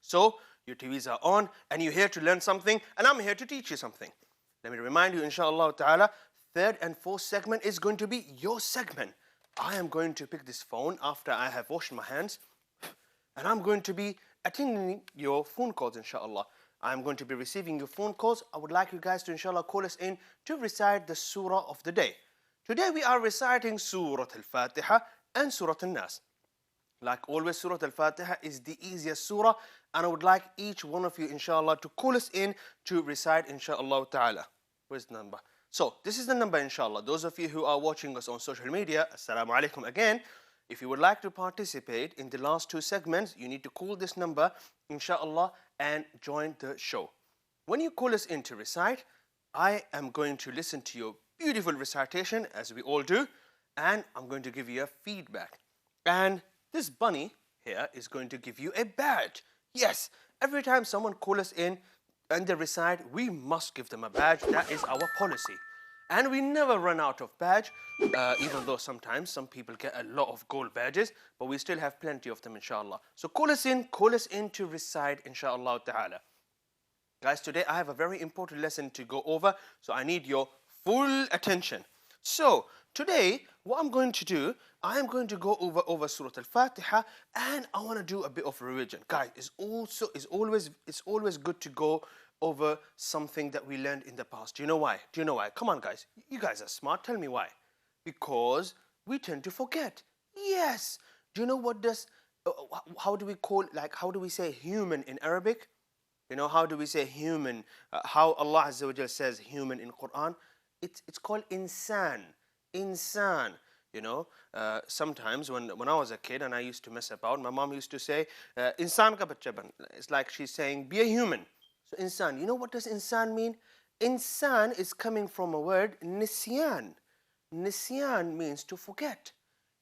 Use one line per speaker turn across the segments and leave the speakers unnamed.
So your TVs are on and you're here to learn something and I'm here to teach you something. Let me remind you, inshallah ta'ala, third and fourth segment is going to be your segment. I am going to pick this phone after I have washed my hands and I'm going to be attending your phone calls, inshallah. I'm going to be receiving your phone calls. I would like you guys to, inshallah, call us in to recite the surah of the day. Today we are reciting Surat Al-Fatihah and Surat Al-Nas. Like always, Surat Al-Fatihah is the easiest surah, and I would like each one of you, inshallah, to call us in to recite, inshallah ta'ala. Where's the number? So, this is the number, inshallah. Those of you who are watching us on social media, assalamu alaikum again. If you would like to participate in the last two segments, you need to call this number, inshallah, and join the show. When you call us in to recite, I am going to listen to your beautiful recitation, as we all do, and I'm going to give you a feedback. And this bunny here is going to give you a badge. Yes, every time someone calls us in and they recite, we must give them a badge. That is our policy. And we never run out of badge, even though sometimes some people get a lot of gold badges, but we still have plenty of them, inshallah. So call us in to recite, inshallah ta'ala. Guys, today I have a very important lesson to go over, so I need your full attention. So, today, what I'm going to do, I am going to go over Surat Al-Fatihah, and I want to do a bit of revision. Guys, it's always good to go over something that we learned in the past. Do you know why? Do you know why? Come on, guys. You guys are smart. Tell me why. Because we tend to forget. Yes. Do you know what does, how do we call, like, how do we say human in Arabic? You know, how do we say human? How Allah Azza wa Jal says human in Qur'an? It's called insan. Insan. You know, sometimes when I was a kid and I used to mess about, my mom used to say, insan ka bachcha ban. It's like she's saying, be a human. So insan, you know what does insan mean? Insan is coming from a word, nisyan. Nisyan means to forget.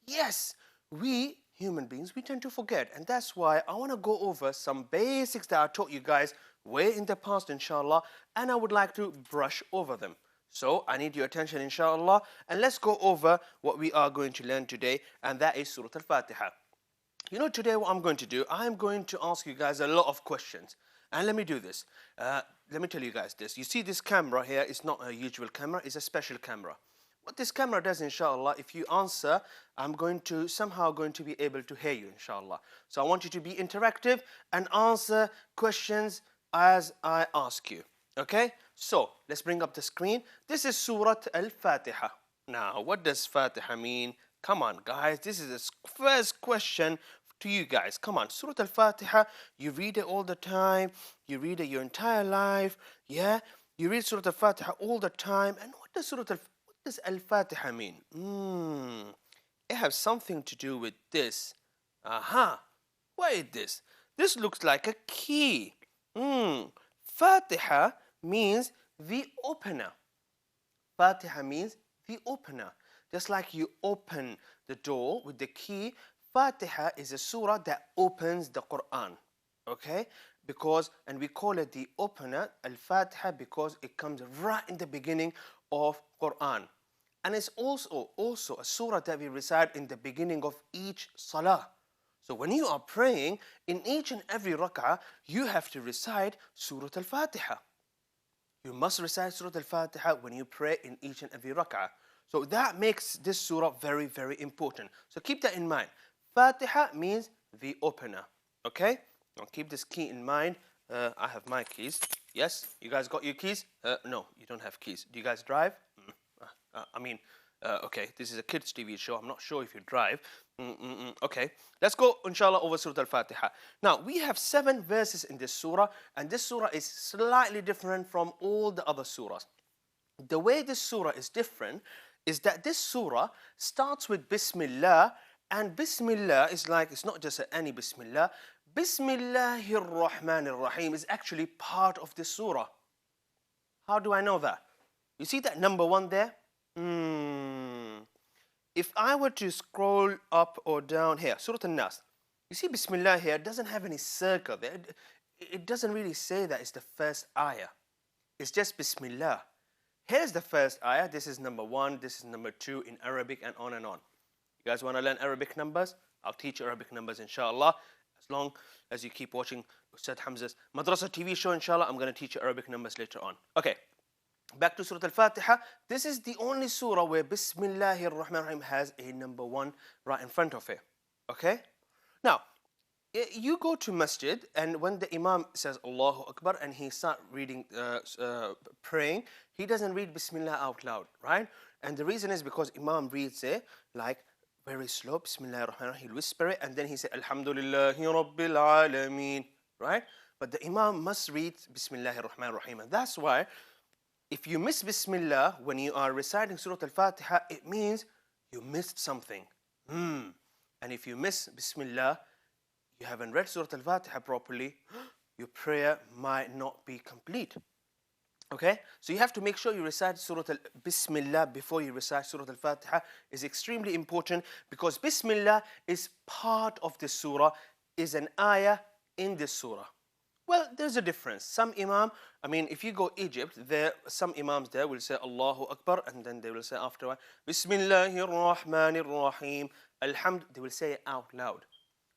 Yes, we human beings, we tend to forget. And that's why I want to go over some basics that I taught you guys way in the past, inshallah. And I would like to brush over them. So I need your attention, inshallah. And let's go over what we are going to learn today. And that is Surat Al-Fatihah. You know, today what I'm going to do, I'm going to ask you guys a lot of questions. And let me do this. Let me tell you guys this. You see this camera here is not a usual camera. It's a special camera. What this camera does, inshallah, if you answer, I'm somehow going to be able to hear you, inshallah. So I want you to be interactive and answer questions as I ask you. Okay? So, let's bring up the screen. This is Surat Al-Fatihah. Now, what does Fatiha mean? Come on, guys. This is the first question to you guys. Come on. Surat Al-Fatihah, you read it all the time. You read it your entire life. Yeah? You read Surat Al-Fatihah all the time. And what does Al-Fatiha mean? It has something to do with this. Aha. What is this? This looks like a key. Fatiha means the opener. Fatiha means the opener. Just like you open the door with the key, Fatiha is a surah that opens the Qur'an. Okay? And we call it the opener, Al-Fatiha, because it comes right in the beginning of Qur'an. And it's also a surah that we recite in the beginning of each salah. So when you are praying, in each and every rak'ah, you have to recite Surat Al-Fatiha. You must recite Surat Al-Fatiha when you pray in each and every rak'ah. So that makes this surah very, very important. So keep that in mind. Fatiha means the opener. Okay? Now keep this key in mind. I have my keys. Yes? You guys got your keys? No, you don't have keys. Do you guys drive? Okay, this is a kids TV show. I'm not sure if you drive. Okay, let's go, inshallah, over Surah Al-Fatiha. Now, we have 7 verses in this surah, and this surah is slightly different from all the other surahs. The way this surah is different is that this surah starts with Bismillah, and Bismillah is like, it's not just any Bismillah. Bismillahir Rahmanir Rahim is actually part of this surah. How do I know that? You see that number 1 there? If I were to scroll up or down here, Surah Al-Nas, you see Bismillah here doesn't have any circle there. It doesn't really say that it's the first ayah. It's just Bismillah. Here's the first ayah. This is number 1. This is number 2 in Arabic, and on and on. You guys want to learn Arabic numbers? I'll teach you Arabic numbers, inshallah. as long as you keep watching Ustaz Hamza's Madrasah TV show, inshallah, I'm going to teach you Arabic numbers later on. Okay, back to Surat Al-Fatihah. This is the only surah where Bismillahir Rahmanir Rahim has a number 1 right in front of it. Okay? Now, you go to masjid, and when the imam says Allahu Akbar and he start reading, praying, he doesn't read Bismillah out loud, right? And the reason is because imam reads it like very slow, Bismillahir Rahmanir Rahim, he'll whisper it, and then he say Alhamdulillahi Rabbil Alameen, right? But the imam must read Bismillahir Rahmanir Rahim, and that's why if you miss Bismillah when you are reciting Surat Al-Fatihah, it means you missed something. And if you miss Bismillah, you haven't read Surat Al-Fatihah properly, your prayer might not be complete. Okay? So you have to make sure you recite Surat Bismillah before you recite Surat Al-Fatihah. Is extremely important because Bismillah is part of the surah, is an ayah in this surah. Well, there's a difference. Some imam, if you go Egypt, some imams there will say Allahu Akbar, and then they will say afterward, Bismillahir Rahmanir Rahim, Alhamd, they will say it out loud.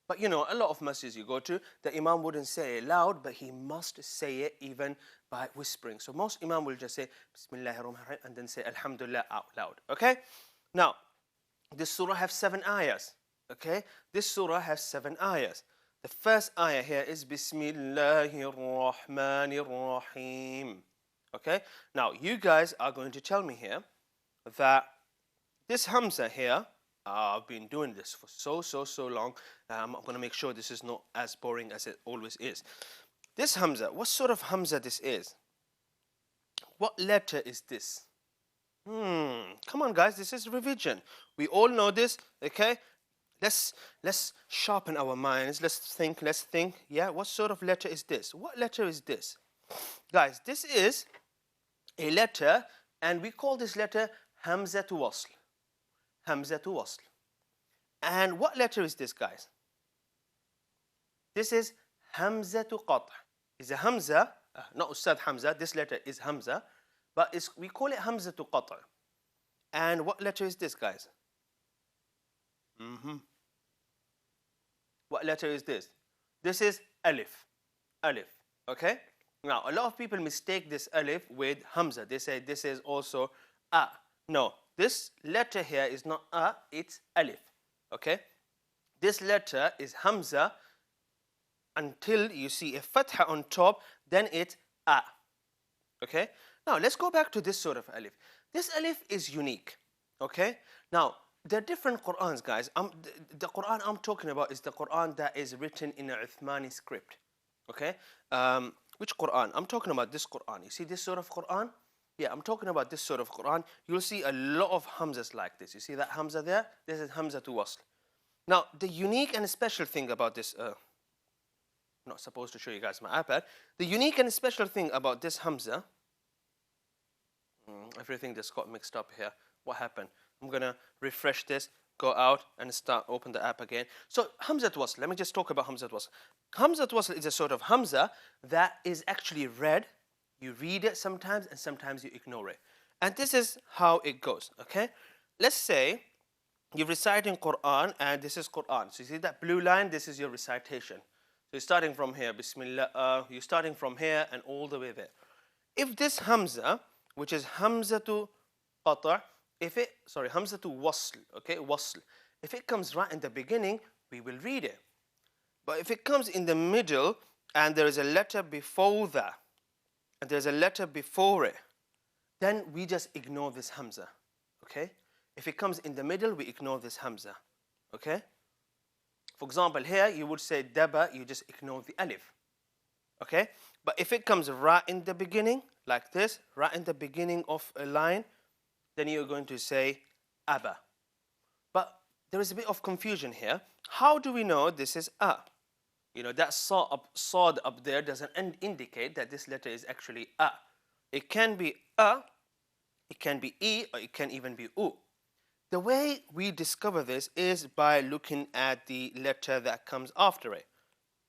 But a lot of masjids you go to, the imam wouldn't say it loud, but he must say it even by whispering. So most imam will just say Bismillahir Rahmanir Rahim and then say Alhamdulillah out loud. Okay? Now, this surah has 7 ayahs. Okay? This surah has 7 ayahs. The first ayah here is Bismillahir Rahmanir Rahim. Okay? Now, you guys are going to tell me here that this Hamza here, I've been doing this for so long. I'm going to make sure this is not as boring as it always is. This Hamza, what sort of Hamza this is? What letter is this? Come on, guys, this is revision. We all know this, okay? Let's sharpen our minds. Let's think. Yeah, what sort of letter is this? What letter is this? Guys, this is a letter, and we call this letter Hamza to Wasl. Hamza to Wasl. And what letter is this, guys? This is Hamza to Qat'. It's a Hamza, not Ustad Hamza, this letter is Hamza, but we call it Hamza to Qat'. And what letter is this, guys? What letter is this? This is Alif. Alif. Okay? Now, a lot of people mistake this Alif with Hamza. They say this is also A. No, this letter here is not A, it's Alif. Okay? This letter is Hamza until you see a Fatha on top, then it's A. Okay? Now, let's go back to this sort of Alif. This Alif is unique. Okay? Now, there are different Qur'ans, guys. The Qur'an I'm talking about is the Qur'an that is written in a Uthmani script. Okay? Which Qur'an? I'm talking about this Qur'an. You see this sort of Qur'an? Yeah, I'm talking about this sort of Qur'an. You'll see a lot of Hamzas like this. You see that Hamza there? This is Hamza to Wasl. Now, the unique and special thing about this, I'm not supposed to show you guys my iPad. The unique and special thing about this Hamza, everything just got mixed up here. What happened? I'm going to refresh this, go out, and open the app again. So, Hamza to Wasl. Let me just talk about Hamza to Wasl. Hamza to Wasl is a sort of Hamza that is actually read. You read it sometimes, and sometimes you ignore it. And this is how it goes, okay? Let's say you're reciting Qur'an, and this is Qur'an. So you see that blue line? This is your recitation. So you're starting from here, Bismillah, you're starting from here and all the way there. If this Hamza, which is Hamza to Qata', Hamza to Wasl, okay, Wasl. If it comes right in the beginning, we will read it. But if it comes in the middle, and there is a letter before that, and there's a letter before it, then we just ignore this Hamza, okay? If it comes in the middle, we ignore this Hamza, okay? For example, here you would say Daba, you just ignore the Alif, okay? But if it comes right in the beginning, like this, right in the beginning of a line, then you're going to say Abba. But there is a bit of confusion here. How do we know this is A? You know, that Sod up there doesn't indicate that this letter is actually A. It can be A, it can be E, or it can even be U. The way we discover this is by looking at the letter that comes after it.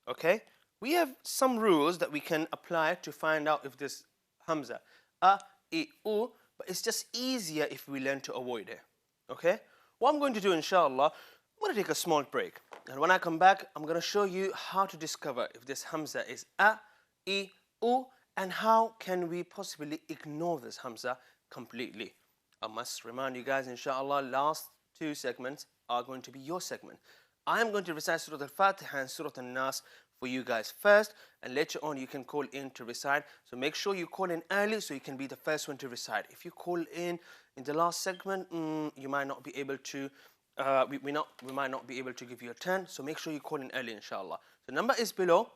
Okay? We have some rules that we can apply to find out if this Hamza, A, E, U, but it's just easier if we learn to avoid it. Okay? What I'm going to do, inshallah, I'm going to take a small break. And when I come back, I'm going to show you how to discover if this Hamza is A, E, U, and how can we possibly ignore this Hamza completely. I must remind you guys, inshallah, last two segments are going to be your segment. I am going to recite Surat Al Fatiha and Surat Al Nas for you guys first, and later on you can call in to recite. So make sure you call in early so you can be the first one to recite. If you call in the last segment, you might not be able to we might not be able to give you a turn, so make sure you call in early, inshallah. The number is below,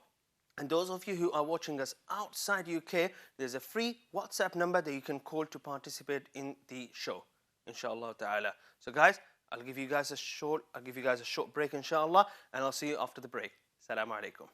and those of you who are watching us outside UK, there's a free WhatsApp number that you can call to participate in the show, inshallah ta'ala. So guys, I'll give you guys a short break, inshallah, and I'll see you after the break. Assalamu alaikum.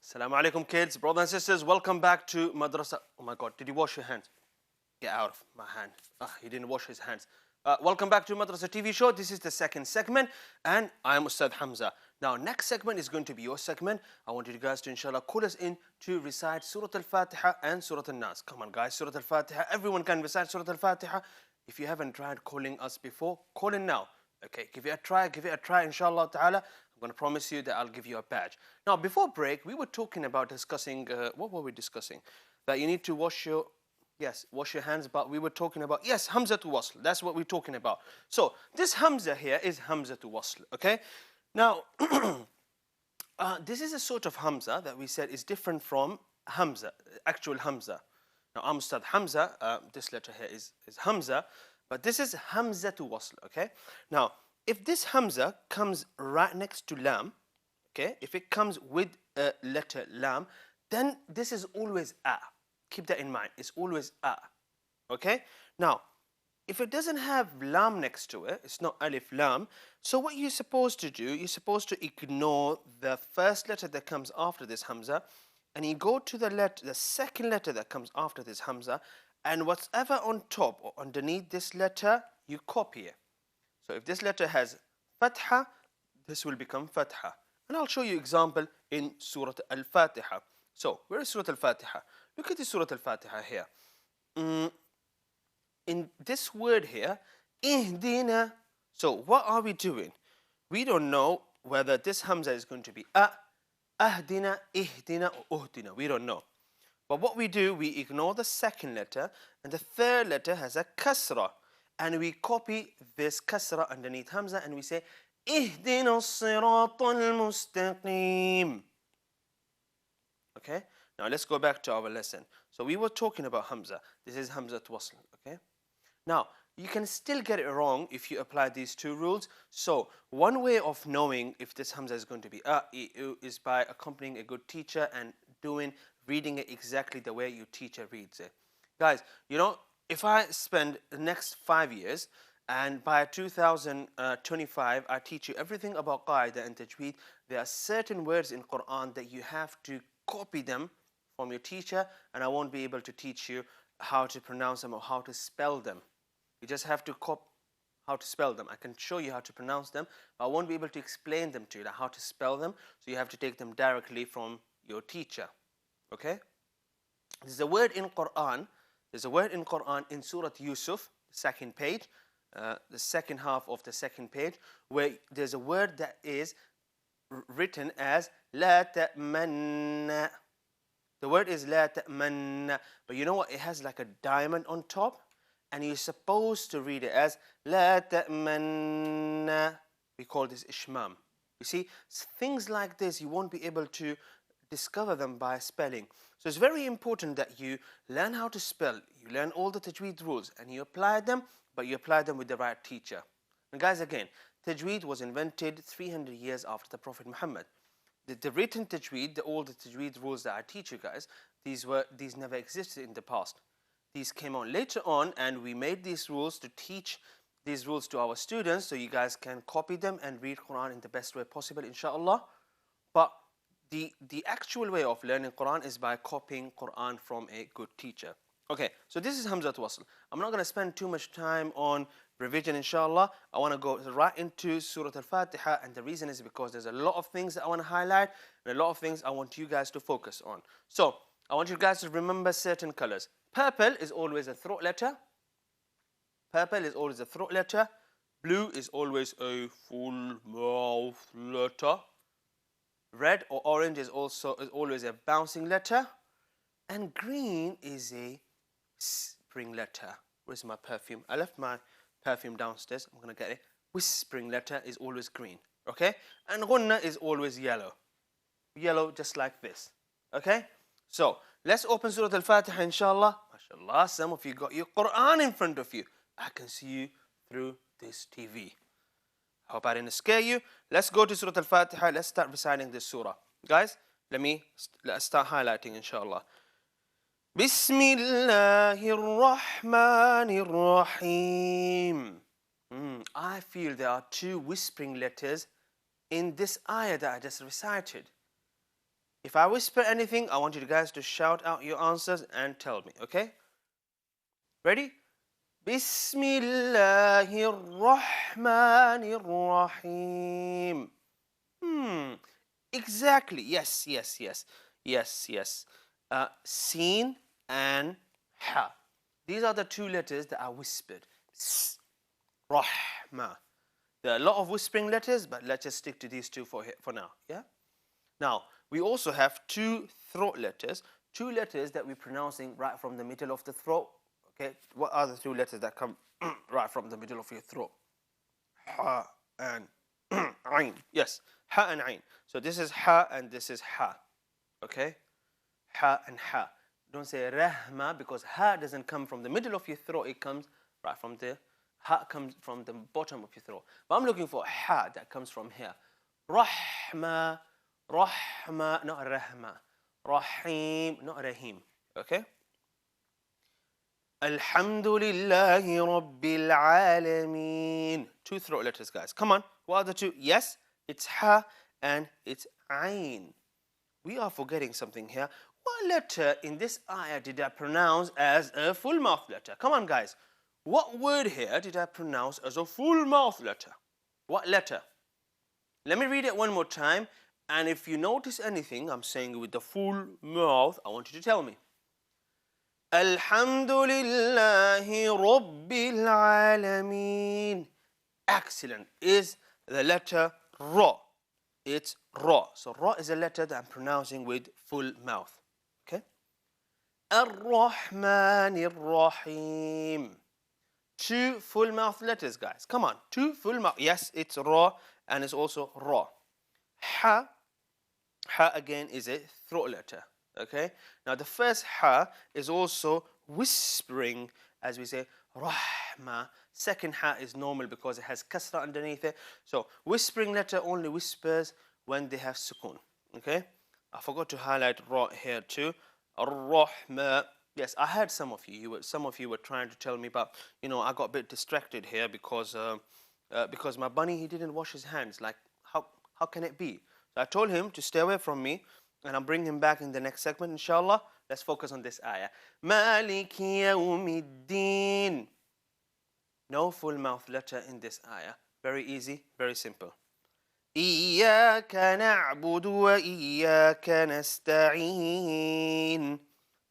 Assalamu alaikum, kids, brothers and sisters. Welcome back to Madrasah. Oh my God, did you wash your hands? Get out of my hand. He didn't wash his hands. Welcome back to Madrasah TV show. This is the second segment, and I am Ustaz Hamza. Now, next segment is going to be your segment. I want you guys to, inshallah, call us in to recite Surat Al-Fatiha and Surat Al-Nas. Come on, guys, Surat Al-Fatiha. Everyone can recite Surat Al-Fatiha. If you haven't tried calling us before, call in now. Okay, give it a try, inshallah ta'ala. I'm going to promise you that I'll give you a badge. Now, before break, we were talking about discussing, what were we discussing? That you need to wash your Yes, wash your hands, but we were talking about, yes, Hamza to Wasl. That's what we're talking about. So this Hamza here is Hamza to Wasl, okay? Now, this is a sort of Hamza that we said is different from Hamza, actual Hamza. Now, I'm Ustad Hamza, this letter here is Hamza, but this is Hamza to Wasl, okay? Now, if this Hamza comes right next to Lam, okay, if it comes with a letter Lam, then this is always A. Keep that in mind, it's always A, okay? Now, if it doesn't have Lam next to it, it's not Alif Lam, so what you're supposed to do, you're supposed to ignore the first letter that comes after this Hamza, and you go to the second letter that comes after this Hamza, and whatever on top or underneath this letter, you copy it. So if this letter has Fatha, this will become Fatha. And I'll show you example in Surat Al Fatiha. So, where is Surat Al Fatiha? Look at the Surat Al Fatiha here. In this word here, Ihdina. So, what are we doing? We don't know whether this Hamza is going to be Ahdina, Ihdina, or Uhdina. We don't know. But what we do, we ignore the second letter, and the third letter has a kasra. And we copy this kasra underneath Hamza, and we say, Ihdina as-sirata al-mustaqim. Okay? Now let's go back to our lesson. So we were talking about Hamza. This is Hamza to Wasl, okay? Now, you can still get it wrong if you apply these two rules. So one way of knowing if this Hamza is going to be is by accompanying a good teacher and reading it exactly the way your teacher reads it. Guys, you know, if I spend the next 5 years and by 2025 I teach you everything about Qai'dah and Tajweed, there are certain words in Qur'an that you have to copy them from your teacher, and I won't be able to teach you how to pronounce them or how to spell them. You just have to copy how to spell them. I can show you how to pronounce them, but I won't be able to explain them to you, like how to spell them, so you have to take them directly from your teacher. Okay? There's a word in Qur'an, in Surat Yusuf, second page, the second half of the second page, where there's a word that is written as La ta'manna. The word is La ta'manna, but you know what? It has like a diamond on top, and you're supposed to read it as La ta'manna. We call this ishmam. You see, things like this, you won't be able to discover them by spelling. So it's very important that you learn how to spell. You learn all the Tajweed rules, and you apply them, but you apply them with the right teacher. And guys, again, Tajweed was invented 300 years after the Prophet Muhammad. The written Tajweed, all the Tajweed rules that I teach you guys, these never existed in the past. These came on later on, and we made these rules to teach these rules to our students, so you guys can copy them and read Quran in the best way possible, inshallah. But the actual way of learning Quran is by copying Quran from a good teacher. Okay, so this is Hamza to Wasl. I'm not going to spend too much time on revision, inshallah. I want to go right into Surat Al-Fatihah, and the reason is because there's a lot of things that I want to highlight and a lot of things I want you guys to focus on. So, I want you guys to remember certain colors. Purple is always a throat letter. Purple is always a throat letter. Blue is always a full mouth letter. Red or orange is always a bouncing letter. And green is a whispering letter. Where's my perfume? I left my perfume downstairs. I'm going to get it. Whispering letter is always green. Okay? And gunna is always yellow. Yellow just like this. Okay? So, let's open Surah Al-Fatihah, inshallah. MashaAllah, some of you got your Qur'an in front of you. I can see you through this TV. I hope I didn't scare you. Let's go to Surah Al-Fatihah. Let's start reciting this surah. Guys, let's start highlighting, inshallah. Bismillahir Rahmanir Rahim. I feel there are two whispering letters in this ayah that I just recited. If I whisper anything, I want you guys to shout out your answers and tell me, okay? Ready? Bismillahir Rahmanir Rahim. Exactly. Yes. Sin and ha. These are the two letters that are whispered. Rahma. There are a lot of whispering letters, but let's just stick to these two for now. Yeah? Now, we also have two throat letters, two letters that we're pronouncing right from the middle of the throat. Okay, what are the two letters that come right from the middle of your throat? Ha and ain. Yes, ha and ain. So this is ha and this is ha. Okay, ha and ha. Don't say rahma because ha doesn't come from the middle of your throat. It comes right from the ha comes from the bottom of your throat. But I'm looking for ha that comes from here. Rahma, rahma, not rahma. Rahim, not rahim. Okay. Alhamdulillahi Rabbil Alameen. Two throat letters, guys. Come on. What are the two? Yes, it's ha and it's ain. We are forgetting something here. What letter in this ayah did I pronounce as a full mouth letter? Come on, guys. What word here did I pronounce as a full mouth letter? What letter? Let me read it one more time. And if you notice anything, I'm saying with the full mouth, I want you to tell me. Alhamdulillahi Rabbil Alameen. Excellent. Is the letter Ra. It's Ra. So Ra is a letter that I'm pronouncing with full mouth. Okay? Ar-Rahman Ar-Rahim. Two full mouth letters, guys. Come on. Two full mouth. Yes, it's Ra and it's also Ra. Ha. Ha again is a throat letter. Okay? Now the first ha is also whispering as we say Rahma. Second ha is normal because it has kasra underneath it. So whispering letter only whispers when they have sukoon. Okay? I forgot to highlight Ra here too. Ar-Rahma. Yes, I heard some of you. Some of you were trying to tell me, but you know I got a bit distracted here because my bunny, he didn't wash his hands. Like how can it be? So I told him to stay away from me, and I'll bring him back in the next segment, inshallah. Let's focus on this ayah. Maliki yawmiddin. No full mouth letter in this ayah. Very easy, very simple. Iyyaka na'budu wa iyyaka nasta'in.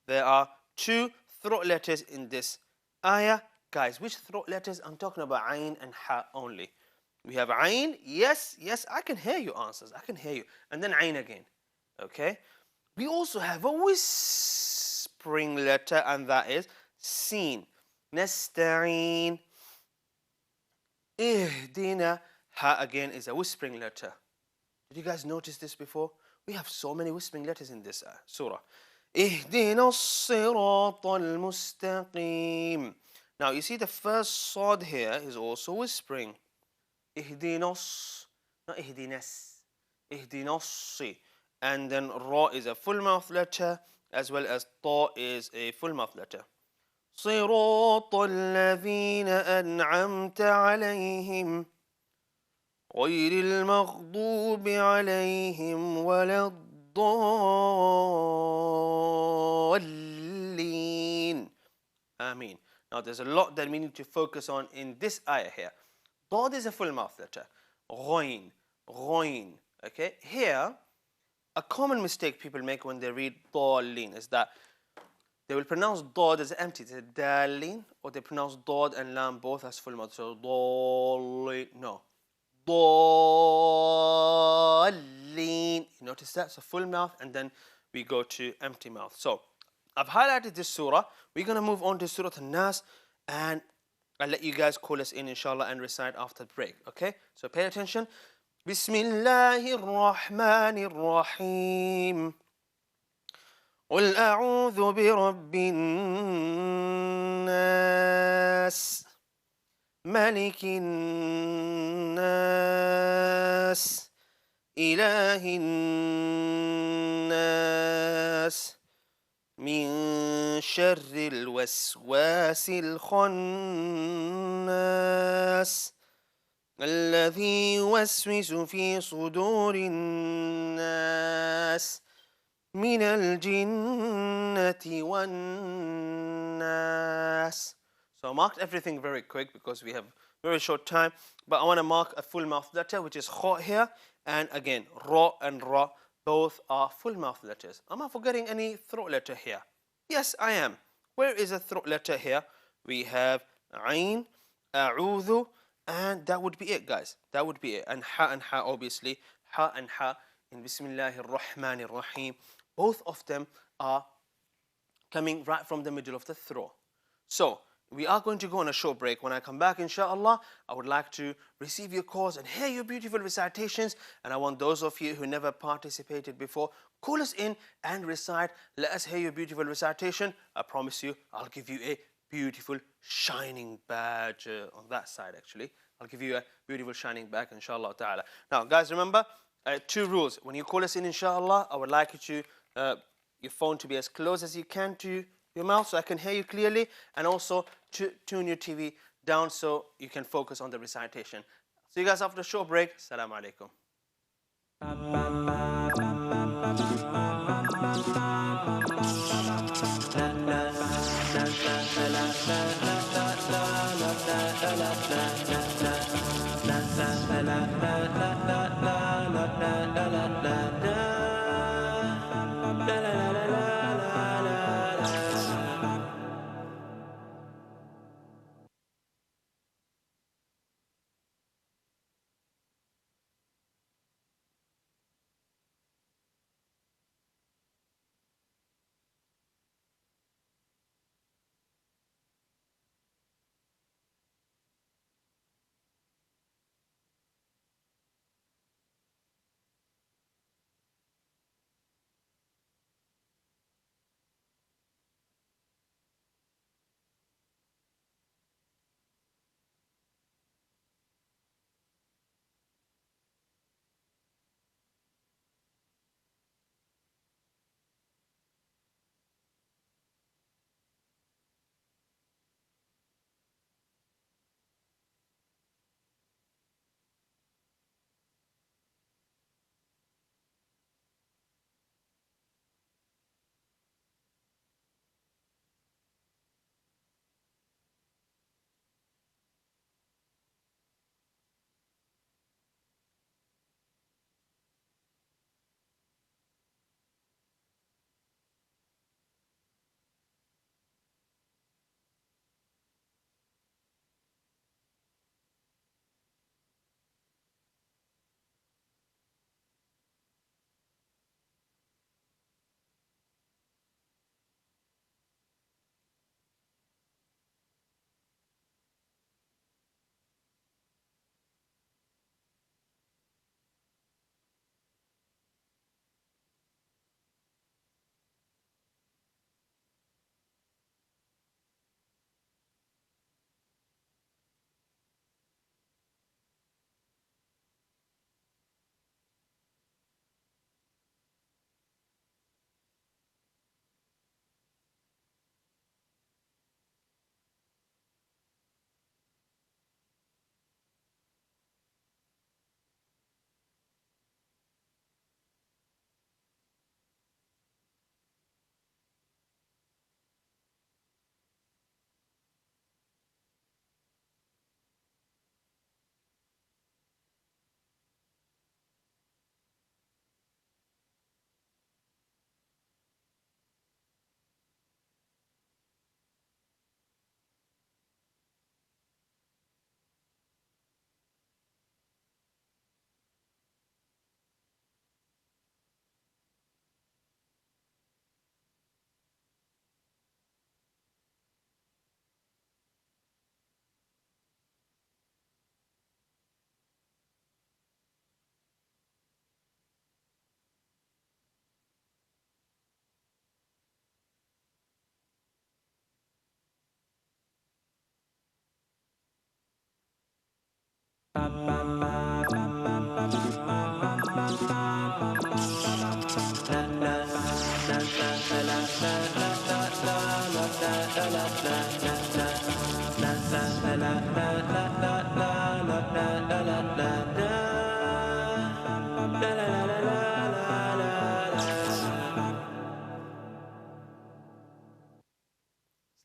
There are two throat letters in this ayah. Guys, which throat letters? I'm talking about ain and ha only. We have ain. Yes, I can hear your answers. I can hear you. And then ain again. Okay? We also have a whispering letter, and that is sin. Nasta'in. Ihdina. Ha again is a whispering letter. Did you guys notice this before? We have so many whispering letters in this surah. Ihdina as-sirat al-mustaqim. Now you see the first sad here is also whispering. Ihdinas, not ihdinas. Ihdinas. And then ra is a full mouth letter as well as ta is a full mouth letter. صراط الذين أنعمت عليهم غير المغضوب عليهم ولا الضالين. Ameen. Now there's a lot that we need to focus on in this ayah here. Dad is a full mouth letter. Ghain, ghain. Okay, here a common mistake people make when they read dalin is that they will pronounce dad as empty. It's dalin, or they pronounce dad and lam both as full mouth. So dalin, no. Dalin. You notice that? So full mouth, and then we go to empty mouth. So I've highlighted this surah. We're going to move on to Surat Al-Nas, and I'll let you guys call us in, inshallah, and recite after the break. Okay? So pay attention. Bismillahir Rahmanir Rahim. قل أعوذ برب الناس ملك الناس إله الناس من شر الوسواس الخناس الذي يوسوس في صدور الناس من الجنة والناس. So I marked everything very quick because we have very short time, but I want to mark a full mouth letter, which is kha here, and again ra and ra, both are full mouth letters. Am I forgetting any throat letter here? Yes, I am. Where is a throat letter here? We have ain, a'udhu, and that would be it, guys. That would be it. And ha, obviously. Ha and ha in Bismillahir Rahmanir Rahim. Both of them are coming right from the middle of the throat. So we are going to go on a short break. When I come back, inshallah, I would like to receive your calls and hear your beautiful recitations. And I want those of you who never participated before, call us in and recite. Let us hear your beautiful recitation. I promise you, I'll give you a beautiful shining badge on that side actually. I'll give you a beautiful shining badge, inshallah ta'ala. Now guys, remember, 2 rules. When you call us in, inshallah, I would like you to, your phone to be as close as you can to your mouth so I can hear you clearly, and also to tune your TV down so you can focus on the recitation. See you guys after a short break. Assalamu alaikum.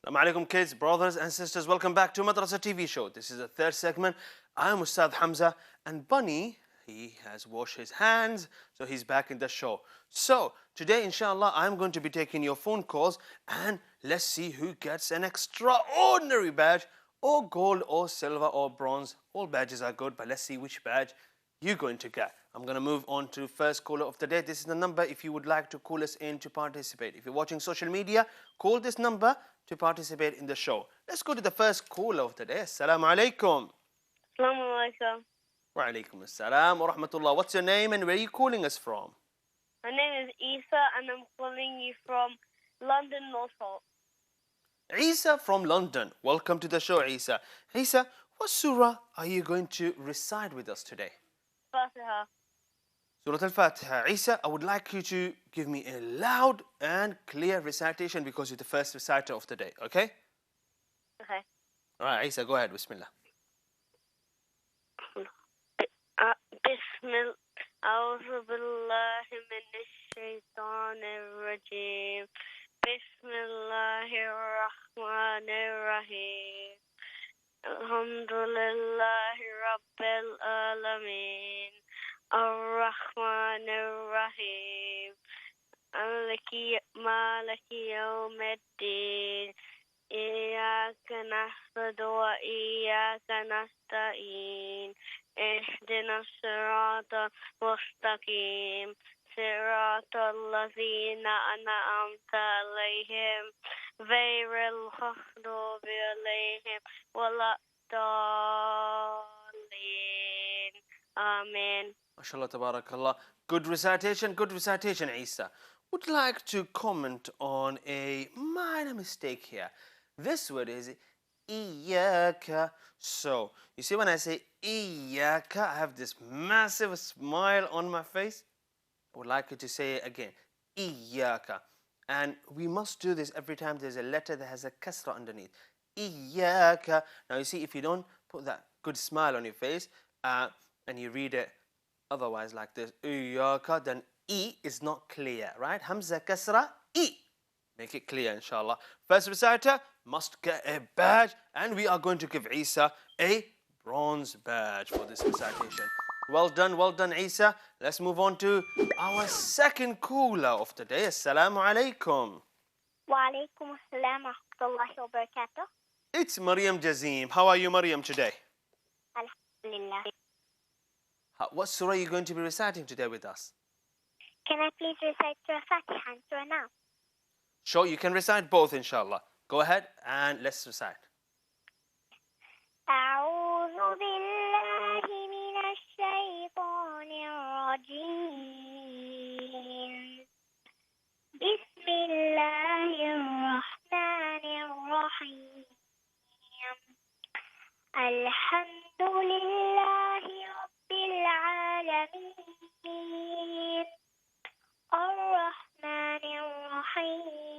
Assalamu alaikum kids, brothers and sisters. Welcome back to Madrasah TV show. This is the 3rd segment. I am Ustaz Hamza, and Bunny, he has washed his hands, so he's back in the show. So today, inshallah, I'm going to be taking your phone calls, and let's see who gets an extraordinary badge, or gold, or silver, or bronze. All badges are good, but let's see which badge you're going to get. I'm going to move on to first caller of the day. This is the number if you would like to call us in to participate. If you're watching social media, call this number to participate in the show. Let's go to the first caller of the day. Assalamu alaikum.
Assalamu alaikum.
Wa alaikum assalam wa rahmatullah. What's your name and where are you calling us from?
My name is Isa and I'm calling you from London, Norfolk.
Isa from London. Welcome to the show, Isa. Isa, what surah are you going to recite with us today?
Fatiha.
Surat Al Fatiha. Isa, I would like you to give me a loud and clear recitation because you're the first reciter of the day, okay?
Okay.
Alright, Isa, go ahead. Bismillah.
Bismillah. أعوذ بالله من الشيطان الرجيم. بسم الله الرحمن الرحيم. الحمد لله رب العالمين. الرحمن الرحيم. مالك يوم الدين. إياك نعبد وإياك نستعين. اهدنا الصراط المستقيم. صراط الذين أنعمت عليهم غير المغضوب عليهم ولا الضالين. Amen.
MashaAllah, tabarakallah. Good recitation, Isa. Would like to comment on a minor mistake here. This word is Iyaka. So, you see when I say Iyaka, I have this massive smile on my face. I would like you to say it again. Iyaka. And we must do this every time there's a letter that has a kasra underneath. Iyaka. Now you see, if you don't put that good smile on your face and you read it otherwise like this, Iyaka, then E is not clear, right? Hamza kasra, E. Make it clear, inshallah. First reciter must get a badge, and we are going to give Isa a bronze badge for this recitation. Well done, Isa. Let's move on to our second caller of the day. Assalamu alaikum.
Wa alaikum assalam wa rahmatullahi wa barakatuh.
It's Maryam Jazim. How are you, Maryam, today?
Alhamdulillah.
What surah are you going to be reciting today with us?
Can I please recite Surah Al-Fatihah and Surah now?
Sure, you can recite both, inshallah. Go ahead and let's recite.
أعوذ بالله من الشيطان الرجيم. بسم الله الرحمن الرحيم. الحمد لله رب العالمين. الرحمن الرحيم.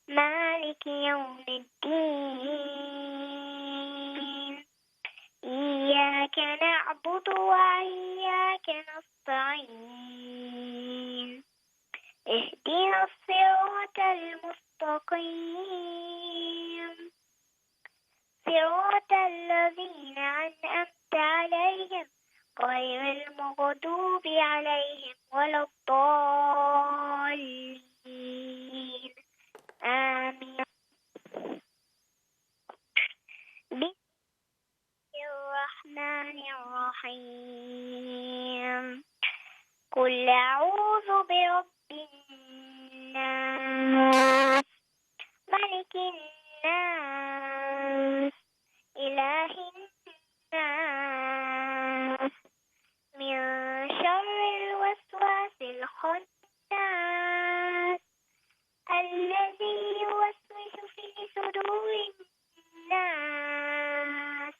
مالك يوم الدين. إياك نعبد وإياك نستعين. اهدنا الصراط المستقيم. صراط الذين أنعمت عليهم غير المغضوب عليهم ولا الضالين. آمين. بسم الله الرحمن الرحيم. قل أعوذ برب الناس. ملك الناس. إله الناس. من شر الوسواس الخناس الذي يوسوس في صدور الناس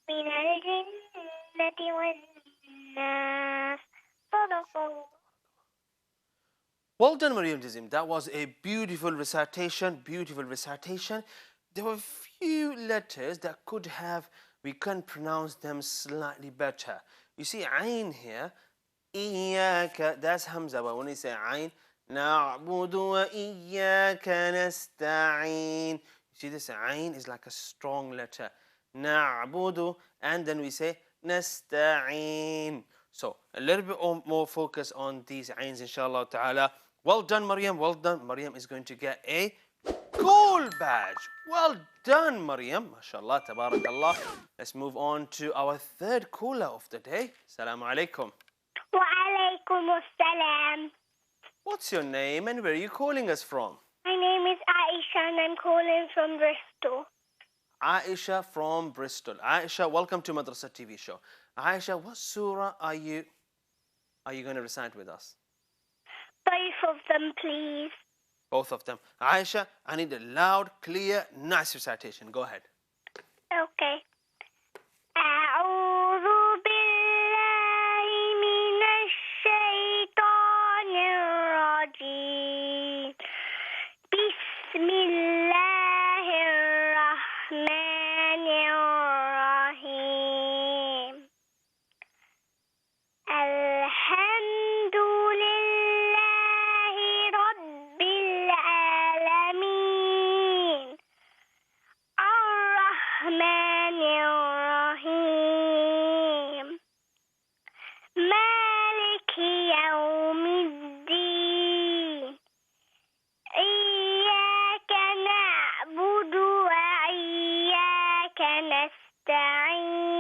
من الجنة والناس. صدق الله.
Well done, Maryam Jazim. That was a beautiful recitation, There were few letters that we can pronounce them slightly better. You see, Ain here, Iyaka, that's Hamza, but when you say Ain, Na'budu wa Iyaka nasta'in. You see, this Ain is like a strong letter. Na'budu, and then we say nasta'in. So, a little bit more focus on these Ains, inshallah ta'ala. Well done, Maryam. Maryam is going to get a Gold badge. Well done, Maryam. MashaAllah, tabarakallah. Let's move on to our third caller of the day. Assalamu alaikum.
Wa alaikum assalam.
What's your name and where are you calling us from?
My name is Aisha and I'm calling from Bristol.
Aisha from Bristol. Aisha, welcome to Madrasah TV show. Aisha, what surah are you going to recite with us?
Both of them, please.
Both of them. Aisha, I need a loud, clear, nice recitation. Go ahead.
Okay. أعوذ بالله من الشيطان الرجيم. بسم الله الرحمن الرحيم. الحمد لله رب العالمين. الرحمن الرحيم. مالك يوم الدين. إياك نعبد وإياك نستعين.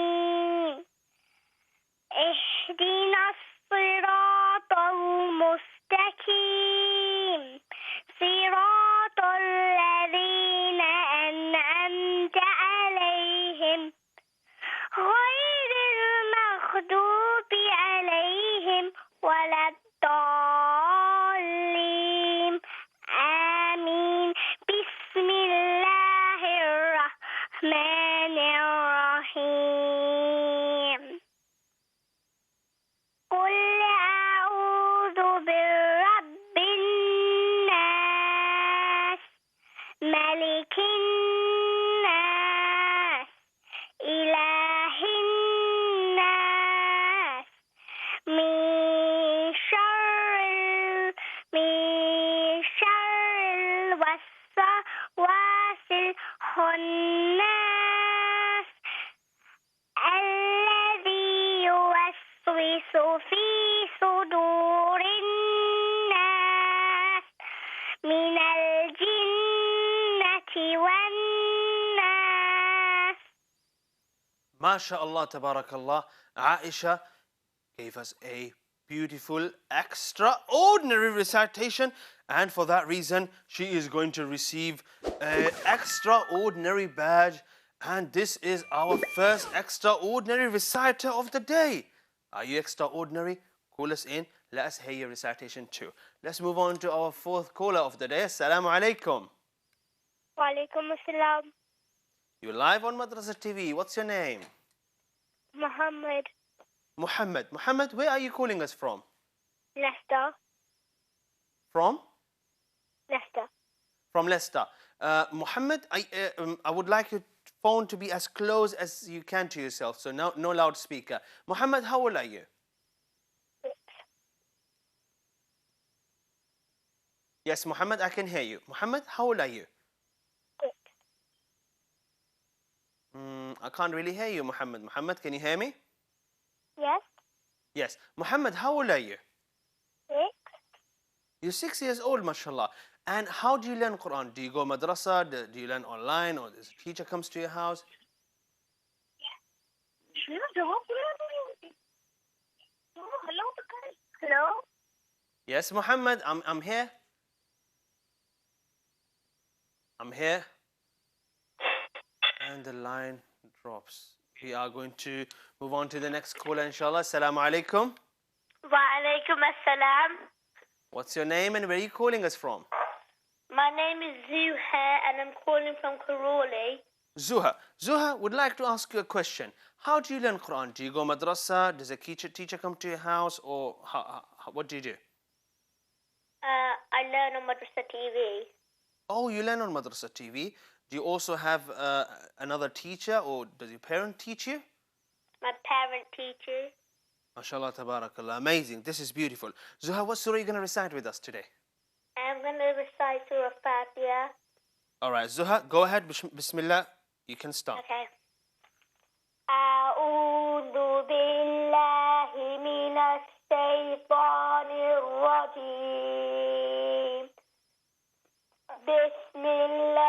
اهدنا الصراط المستقيم. صراط الذين أنعمت عليهم غير المغضوب عليهم ولا الضالين. آمين. بسم الله الرحمن الرحيم. قل أعوذ برب الناس. ملك الناس. إله الناس. من شر الوسواس الخناس الذي يوسوس في صدور الناس من الجنة والناس.
MashaAllah, tabarakallah. Aisha gave us a beautiful, extraordinary recitation, and for that reason, she is going to receive an extraordinary badge. And this is our first extraordinary reciter of the day. Are you extraordinary? Call us in. Let us hear your recitation too. Let's move on to our fourth caller of the day. Assalamu alaikum.
Wa alaikum assalam.
You're live on Madrasah TV. What's your name?
Muhammad.
Muhammad. Muhammad, where are you calling us from?
Leicester.
From?
Leicester.
From Leicester. Muhammad, I would like your phone to be as close as you can to yourself, so no loudspeaker. Muhammad, how old are you?
6.
Yes, Muhammad, I can hear you. Muhammad, how old are you?
6.
I can't really hear you, Muhammad. Muhammad, can you hear me?
Yes.
Yes. Muhammad, how old are you?
6.
You're 6 years old, mashallah. And how do you learn Qur'an? Do you go madrasa? Do you learn online? Or does a teacher comes to your house?
Hello.
Yes, Muhammad, I'm here. I'm here. And the line drops. We are going to move on to the next caller, inshallah. Assalamu alaikum.
Wa alaikum assalam.
What's your name and where are you calling us from?
My name is Zuhair and I'm calling from Karoli.
Zuha would like to ask you a question. How do you learn Quran? Do you go madrasa? Does a teacher come to your house? Or what do you do?
I learn on Madrasah TV.
Oh, you learn on Madrasah TV. Do you also have another teacher or does your parent teach you?
My parent teaches.
MashaAllah, tabarakallah. Amazing. This is beautiful. Zuha, what surah are you going to recite with us today?
I'm going to recite Surah Al Fatiha.
All right, Zuha, go ahead. Bismillah. You can start.
Okay. أعوذ بالله من الشيطان الرجيم. بسم الله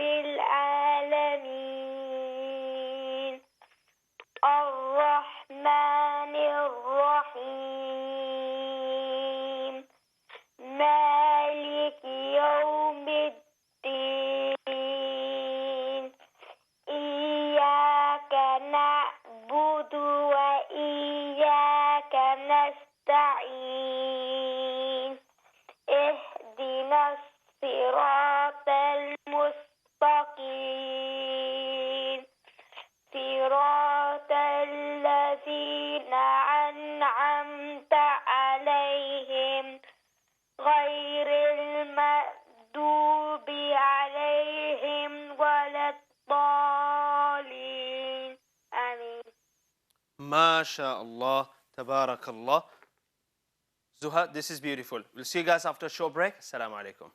العالمين الرحمن الرحيم مالك يوم الدين إياك نعبد وإياك نستعين اهدنا الصراط المستقيم صراط الذين أنعمت عليهم غير المغضوب عليهم ولا الضالين آمين.
MashaAllah, Tabarakallah. Zuha, this is beautiful. We'll see you guys after a short break. Assalamu alaikum.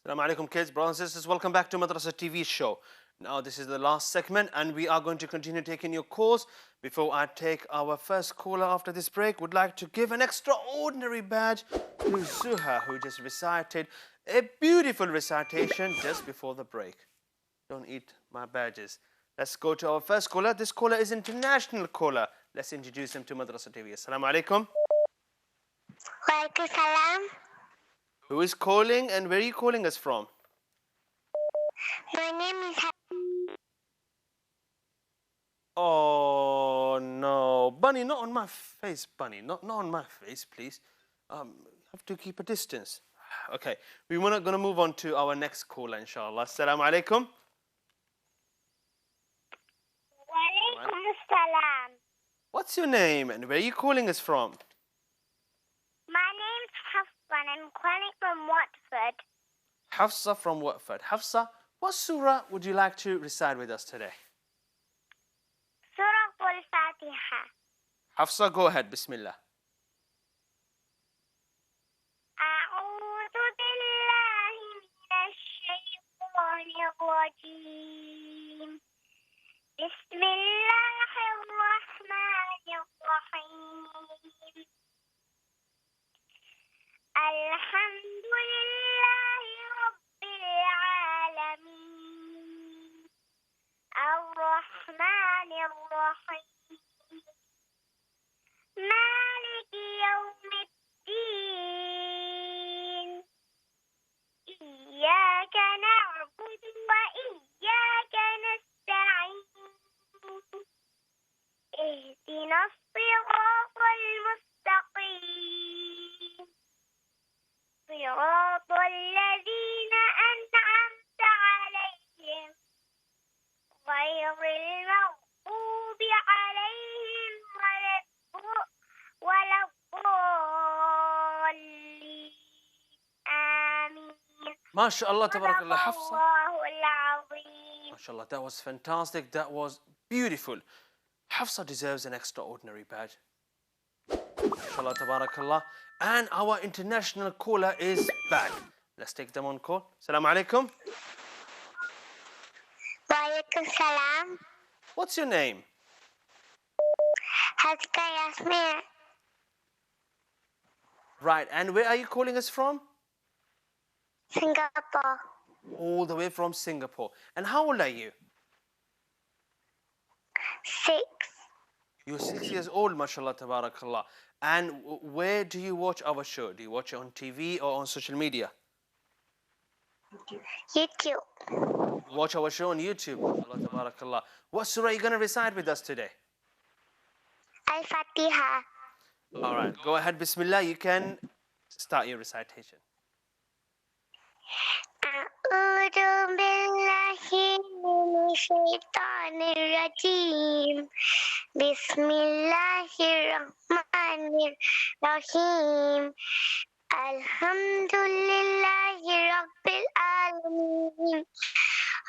Assalamu alaikum, kids, brothers and sisters. Welcome back to Madrasah TV show. Now this is the last segment and we are going to continue taking your calls. Before I take our first caller after this break, would like to give an extraordinary badge to Zuha, who just recited a beautiful recitation just before the break. Don't eat my badges. Let's go to our first caller. This caller is international caller. Let's introduce him to Madrasah TV. Assalamu alaikum.
Wa alaikum salam.
Who is calling and where are you calling us from?
My name is
Oh no, Bunny, not on my face, Bunny. Not on my face, please. You have to keep a distance. Okay, we're going to move on to our next caller, inshallah. Assalamu alaikum.
Walaikum assalam.
What's your name and where are you calling us from?
My name's Hafsa and I'm calling from Watford.
Hafsa from Watford. Hafsa, what surah would you like to recite with us today?
Surah Al Fatiha.
Hafsa, go ahead. Bismillah.
أعوذ بالله من الشيطان الرجيم. بسم الله الرحمن الرحيم. الحمد لله رب العالمين. الرحمن الرحيم. مالك يوم الدين. إياك نعبد وإياك نستعين. اهدنا الصراط المستقيم. صراط الذين أنعمت عليهم غير المغضوب عليهم ولا الضالين. آمين.
MashaAllah, tabarakallah,
صدق
Hafsa.
الله العظيم.
MashaAllah, that was fantastic. That was beautiful. Hafsa deserves an extraordinary badge. MashaAllah, tabarakallah. And our international caller is back. Let's take them on call. Assalamu alaikum.
Walaikum salam.
What's your name?
Haska Yasmin.
Right, and where are you calling us from?
Singapore.
All the way from Singapore. And how old are you?
6.
You're 6 years old, mashallah, tabarakallah. And where do you watch our show? Do you watch it on TV or on social media?
YouTube.
Watch our show on YouTube, mashallah, tabarakallah. What surah are you going to recite with us today?
Al Fatiha.
All right, go ahead, bismillah. You can start your recitation.
أعوذ بالله من الشيطان الرجيم. بسم الله الرحمن الرحيم. الحمد لله رب العالمين.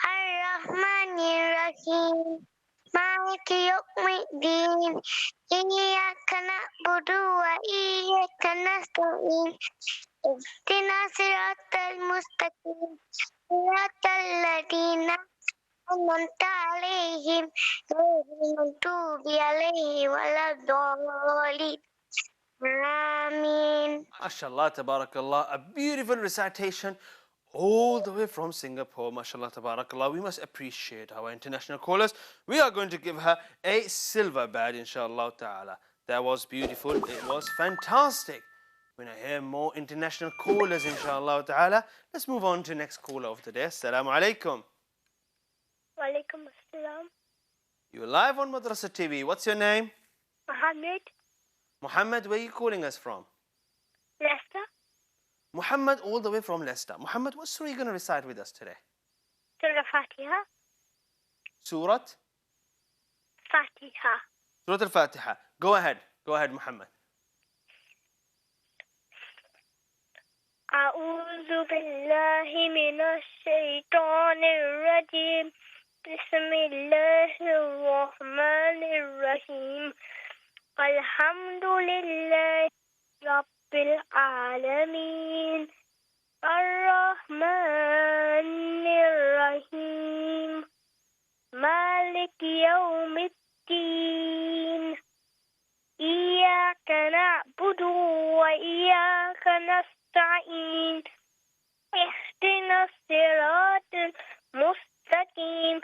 الرحمن الرحيم. مالك يوم الدين. إياك نعبد وإياك نستعين. اهدنا صراط المستقيم. صراط الذين أنعمت عليهم غير المغضوب عليهم ولا الضالين. آمين.
MashaAllah, tabarakallah. A beautiful recitation all the way from Singapore. MashaAllah, tabarakallah. We must appreciate our international callers. We are going to give her a silver badge, inshallah ta'ala. That was beautiful. It was fantastic. When I hear more international callers, inshallah ta'ala, let's move on to next caller of the day. Assalamu alaikum.
Walaikum assalam.
You're live on Madrasah TV. What's your name?
Muhammad.
Muhammad, where are you calling us from?
Leicester.
Muhammad, all the way from Leicester. Muhammad, what surah are you going to recite with us today?
Surah Al-Fatihah.
Surat?
Fatiha.
Surat Al Fatiha. Go ahead. Go ahead, Muhammad.
أعوذ بالله من الشيطان الرجيم. بسم الله الرحمن الرحيم. الحمد لله رب العالمين. الرحمن الرحيم. مالك يوم الدين. إياك نعبد وإياك نستعين. اهدنا الصراط المستقيم.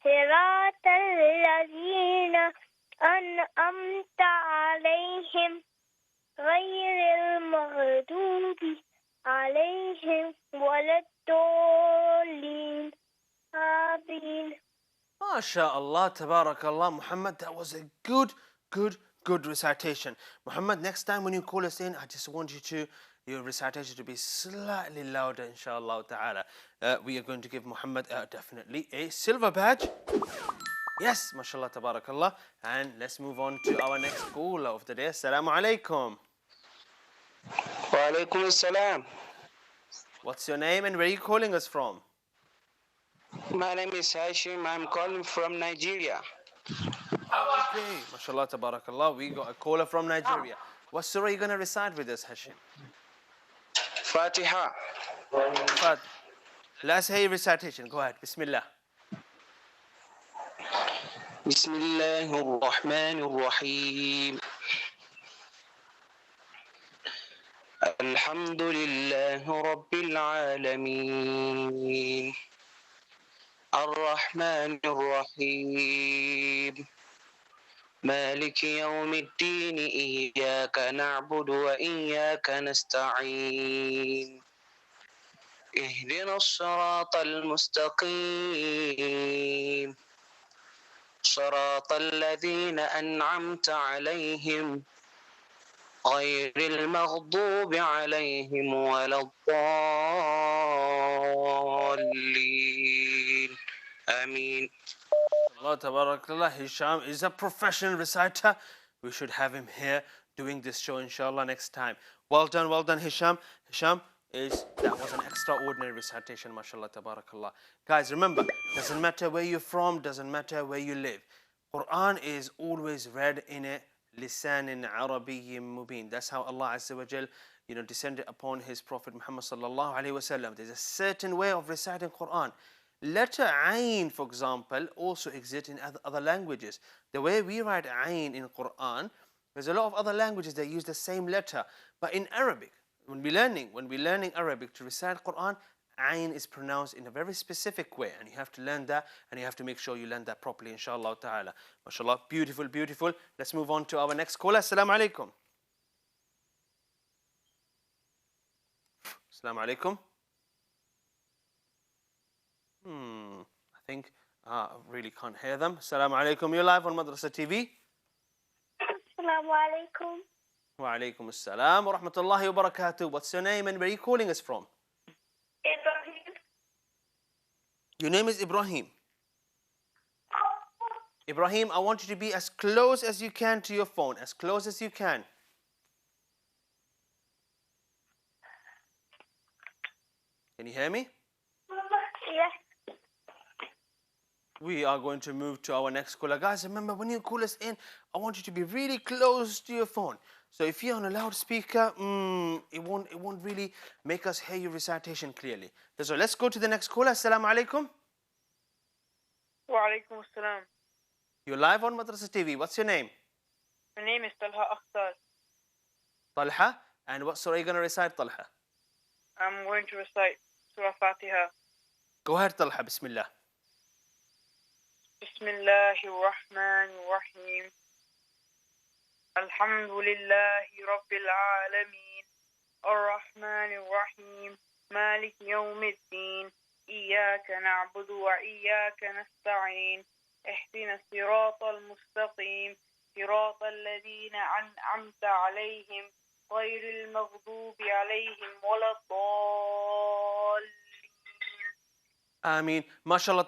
صراط الذين أنعمت عليهم غير المغضوب عليهم ولا الضالين. آمين.
MashaAllah, tabarakallah. Muhammad, that was a good recitation. Muhammad, next time when you call us in, I just want you to your recitation to be slightly louder, inshallah ta'ala. We are going to give Muhammad definitely a silver badge. Yes, mashallah, tabarakallah. And let's move on to our next caller of the day. Assalamu alaikum.
Wa alaikum assalam.
What's your name and where are you calling us from?
My name is Hashim. I'm calling from Nigeria.
Okay, mashallah, tabarakallah. We got a caller from Nigeria. What surah are you going to recite with us, Hashim?
Fatiha.
Fatiha. Let's hear your recitation. Go ahead. Bismillah.
Bismillahir Rahmanir Rahim. Alhamdulillahi Rabbil Alameen. Ar-Rahmanir Rahim. مالك يوم الدين إياك نعبد وإياك نستعين اهدنا الصراط المستقيم صراط الذين أنعمت عليهم غير المغضوب عليهم ولا الضالين آمين.
Allah tabarakallah. Hisham is a professional reciter. We should have him here doing this show, inshallah, next time. Well done, Hisham. Hisham that was an extraordinary recitation, mashallah, tabarakallah. Guys, remember, doesn't matter where you're from, doesn't matter where you live. Quran is always read in a lisanin arabiyyin mubin. That's how Allah Azza wa Jal, descended upon His Prophet Muhammad sallallahu alaihi wasallam. There's a certain way of reciting Quran. Letter Ain, for example, also exists in other languages. The way we write Ain in Quran, there's a lot of other languages that use the same letter. But in Arabic, when we're learning Arabic to recite Quran, Ain is pronounced in a very specific way, and you have to learn that, and you have to make sure you learn that properly, inshallah ta'ala. MashaAllah, beautiful, beautiful. Let's move on to our next caller. Assalamu alaikum. Assalamu alaikum. I think I really can't hear them. Assalamu alaikum. You're live on Madrasah TV.
Assalamu alaikum.
Wa alaikum assalam wa rahmatullahi wa barakatuh. What's your name and where are you calling us from?
Ibrahim.
Your name is Ibrahim. Ibrahim, I want you to be as close as you can to your phone. As close as you can. Can you hear me?
Yes.
We are going to move to our next caller. Guys, remember, when you call us in, I want you to be really close to your phone. So if you're on a loudspeaker, it won't really make us hear your recitation clearly. So let's go to the next caller. Assalamu alaikum.
Wa alaikum assalam.
You're live on Madrasah TV. What's your name?
My name is Talha Akhtar.
Talha. And what surah are you going to recite, Talha?
I'm going to recite Surah Al-Fatihah.
Go ahead, Talha. Bismillah.
Bismillahir Rahmanir Rahim. Alhamdulillahi Rabbil Alameen. Ar-Rahmanir Rahim. Malik Yawmiddin. Iyaka na'budu wa iyaka nasta'in. اهدنا الصراط المستقيم صراط الذين أنعمت عليهم غير المغضوب عليهم ولا الضالين.
Ameen. MashaAllah,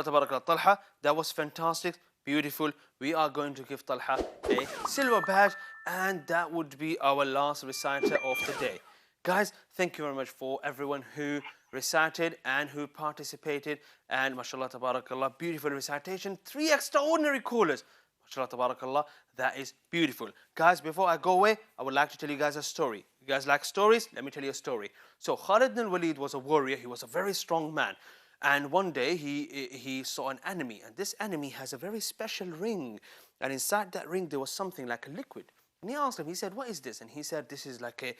tabarakallah. Talha, that was fantastic, beautiful. We are going to give Talha a silver badge, and that would be our last reciter of the day. Guys, thank you very much for everyone who recited and who participated. And mashallah, tabarakallah, beautiful recitation. 3 extraordinary callers. Mashallah, tabarakallah, that is beautiful. Guys, before I go away, I would like to tell you guys a story. You guys like stories? Let me tell you a story. So Khalid bin Walid was a warrior. He was a very strong man. And one day he saw an enemy. And this enemy has a very special ring. And inside that ring, there was something like a liquid. And he asked him, he said, what is this? And he said, this is like a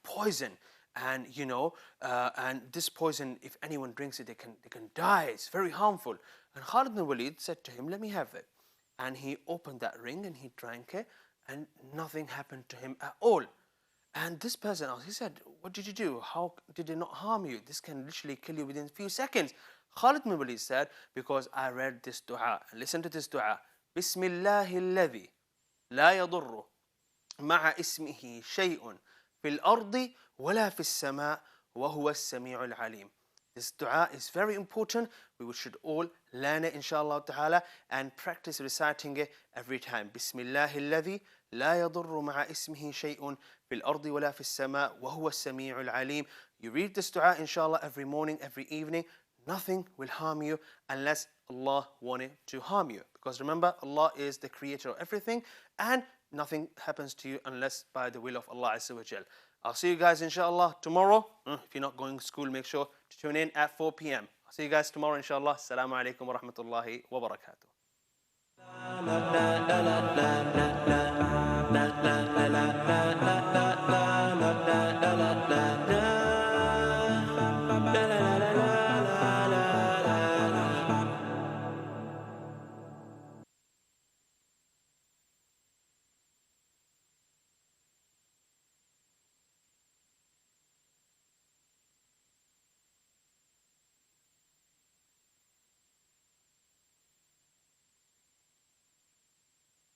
poison. And and this poison, if anyone drinks it, they can die. It's very harmful. And Khalid bin Walid said to him, let me have it. And he opened that ring and he drank it, and nothing happened to him at all. And this person asked, he said, what did you do? How did it not harm you? This can literally kill you within a few seconds. Khalid bin Walid said, because I read this dua. And listen to this dua. Bismillahi alladhi la yadurru ma'a ismihi shay'un في الأرض ولا في السماء وهو السميع العليم. This dua is very important. We should all learn it inshallah ta'ala and practice reciting it every time. بسم الله الذي لا يضر مع اسمه شيء في الأرض ولا في السماء وهو السميع العليم. You read this dua inshallah every morning, every evening. Nothing will harm you unless Allah wanted to harm you. Because remember, Allah is the creator of everything and nothing happens to you unless by the will of Allah Azza wa Jal. I'll see you guys inshallah tomorrow. If you're not going to school, make sure to tune in at 4 p.m. I'll see you guys tomorrow inshallah. Assalamu alaikum wa rahmatullahi wa barakatuh.